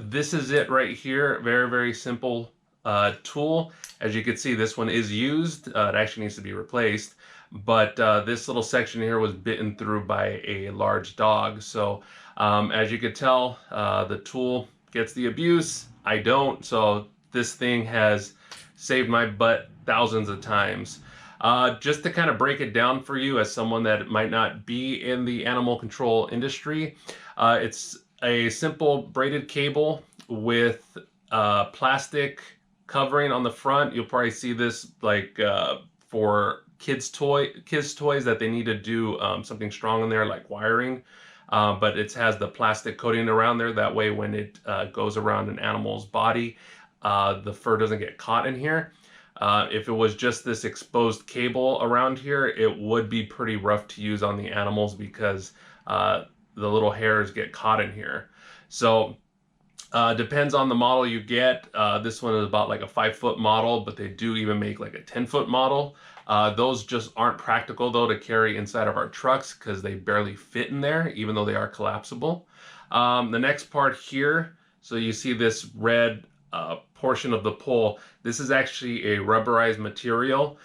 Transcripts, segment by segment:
this is it right here. Very, very simple tool. As you can see, this one is used. It actually needs to be replaced. But this little section here was bitten through by a large dog. So as you could tell, the tool gets the abuse. I don't. So this thing has saved my butt thousands of times. Just to kind of break it down for you as someone that might not be in the animal control industry, it's a simple braided cable with plastic covering on the front. You'll probably see this like for kids toys that they need to do something strong in there like wiring. But it has the plastic coating around there. That way when it goes around an animal's body, the fur doesn't get caught in here. If it was just this exposed cable around here, it would be pretty rough to use on the animals because the little hairs get caught in here. So depends on the model you get. This one is about like a 5-foot model, but they do even make like a 10-foot model. Those just aren't practical though to carry inside of our trucks because they barely fit in there, even though they are collapsible. The next part here, so you see this red portion of the pole. This is actually a rubberized material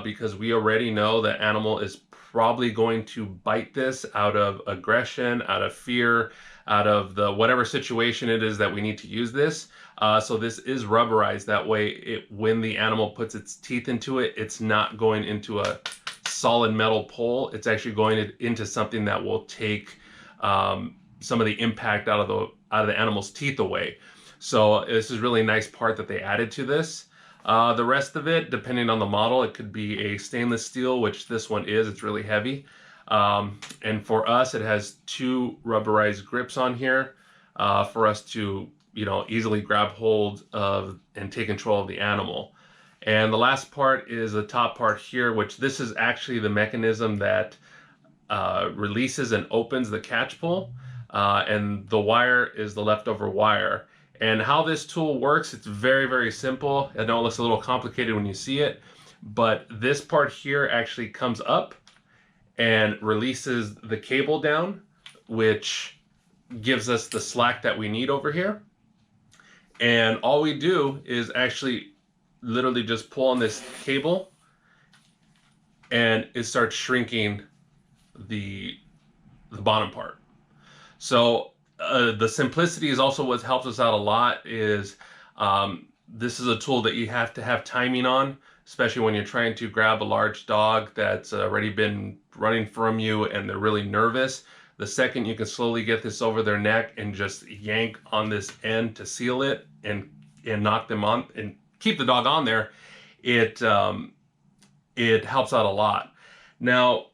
because we already know the animal is probably going to bite this out of aggression, out of fear, out of the whatever situation it is that we need to use this. So this is rubberized. That way, when the animal puts its teeth into it, it's not going into a solid metal pole. It's actually going into something that will take some of the impact out of the animal's teeth away. So this is really nice part that they added to this. The rest of it, depending on the model, it could be a stainless steel, which this one is. It's really heavy. And for us, it has 2 rubberized grips on here for us to, easily grab hold of and take control of the animal. And the last part is the top part here, which this is actually the mechanism that releases and opens the catch pole. And the wire is the leftover wire. And how this tool works, it's very, very simple. I know it looks a little complicated when you see it, but this part here actually comes up and releases the cable down, which gives us the slack that we need over here. And all we do is actually literally just pull on this cable and it starts shrinking the bottom part. So the simplicity is also what helps us out a lot. Is this is a tool that you have to have timing on, especially when you're trying to grab a large dog that's already been running from you and they're really nervous. The second you can slowly get this over their neck and just yank on this end to seal it and knock them on and keep the dog on there, it helps out a lot. Now,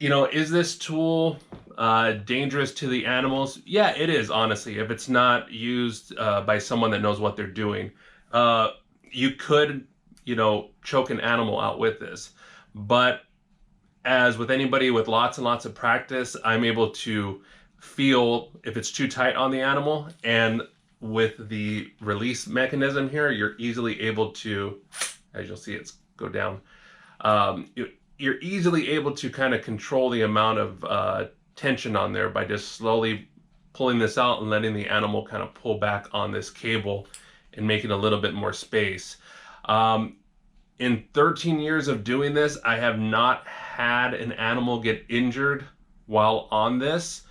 is this tool dangerous to the animals? Yeah, it is, honestly, if it's not used by someone that knows what they're doing. You could, choke an animal out with this. But as with anybody with lots and lots of practice, I'm able to feel if it's too tight on the animal. And with the release mechanism here, you're easily able to, as you'll see, it's go down. You're easily able to kind of control the amount of tension on there by just slowly pulling this out and letting the animal kind of pull back on this cable and making a little bit more space. In 13 years of doing this, I have not had an animal get injured while on this.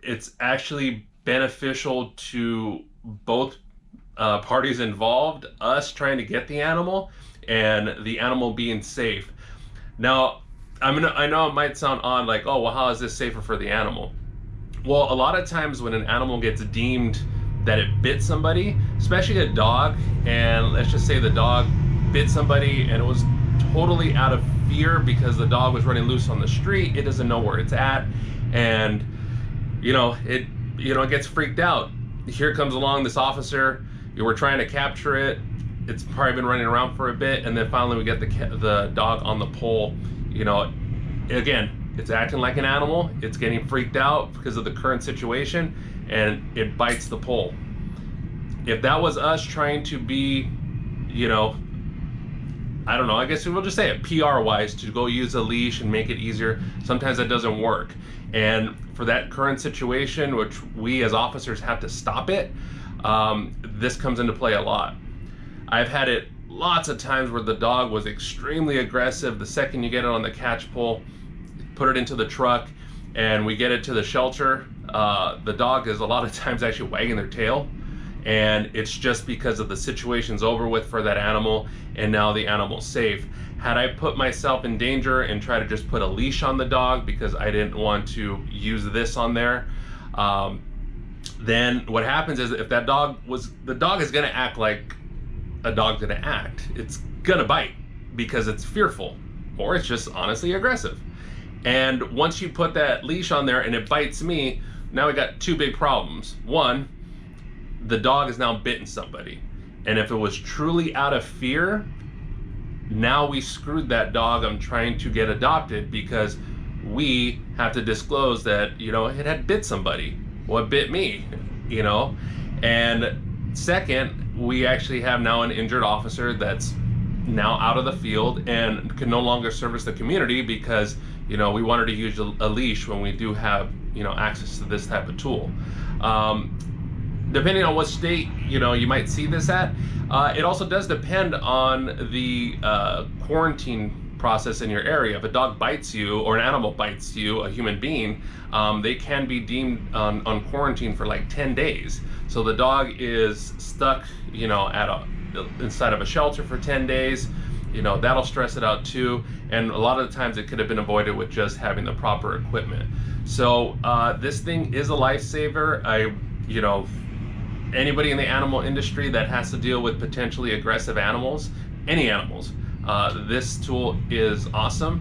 It's actually beneficial to both parties involved, us trying to get the animal and the animal being safe. Now, I know it might sound odd, like, oh, well, how is this safer for the animal? Well, a lot of times when an animal gets deemed that it bit somebody, especially a dog, and let's just say the dog bit somebody and it was totally out of fear because the dog was running loose on the street, it doesn't know where it's at, and it gets freaked out. Here comes along this officer, we're trying to capture it, it's probably been running around for a bit, and then finally we get the dog on the pole. Again, it's acting like an animal, it's getting freaked out because of the current situation, and it bites the pole. If that was us trying to be, I don't know, I guess we'll just say it PR wise, to go use a leash and make it easier, sometimes that doesn't work. And for that current situation, which we as officers have to stop it, this comes into play a lot. I've had it lots of times where the dog was extremely aggressive. The second you get it on the catch pole, put it into the truck, and we get it to the shelter, the dog is a lot of times actually wagging their tail, and it's just because of the situation's over with for that animal, and now the animal's safe. Had I put myself in danger and try to just put a leash on the dog because I didn't want to use this on there, then what happens is if that dog the dog is gonna act like a dog's gonna act. It's gonna bite because it's fearful, or it's just honestly aggressive. And once you put that leash on there and it bites me, now we got two big problems. One, the dog has now bitten somebody. And if it was truly out of fear, now we screwed that dog I'm trying to get adopted, because we have to disclose that, it had bit somebody. Well, it bit me, And second, we actually have now an injured officer that's now out of the field and can no longer service the community because, we wanted to use a leash when we do have, access to this type of tool. Depending on what state, you might see this at, it also does depend on the quarantine process in your area. If a dog bites you or an animal bites you, a human being, they can be deemed on quarantine for like 10 days. So the dog is stuck, inside of a shelter for 10 days. That'll stress it out too. And a lot of the times it could have been avoided with just having the proper equipment. So this thing is a lifesaver. Anybody in the animal industry that has to deal with potentially aggressive animals, any animals, this tool is awesome.